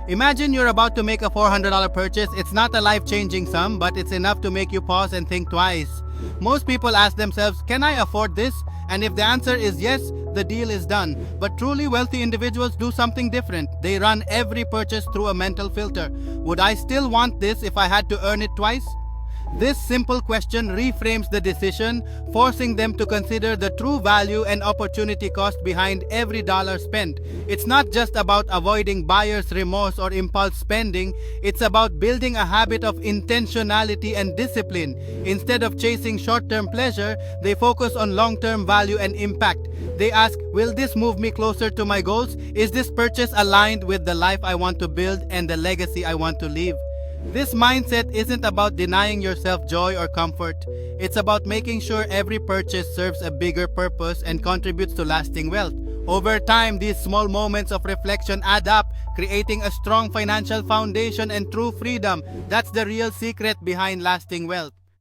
Imagine you're about to make a $400 purchase. It's not a life-changing sum, but it's enough to make you pause and think twice. Most people ask themselves, can I afford this? And if the answer is yes, the deal is done. But truly wealthy individuals do something different. They run every purchase through a mental filter. Would I still want this if I had to earn it twice? This simple question reframes the decision, forcing them to consider the true value and opportunity cost behind every dollar spent. It's not just about avoiding buyer's remorse or impulse spending, it's about building a habit of intentionality and discipline. Instead of chasing short-term pleasure, they focus on long-term value and impact. They ask, will this move me closer to my goals? Is this purchase aligned with the life I want to build and the legacy I want to leave? This mindset isn't about denying yourself joy or comfort. It's about making sure every purchase serves a bigger purpose and contributes to lasting wealth. Over time, these small moments of reflection add up, creating a strong financial foundation and true freedom. That's the real secret behind lasting wealth.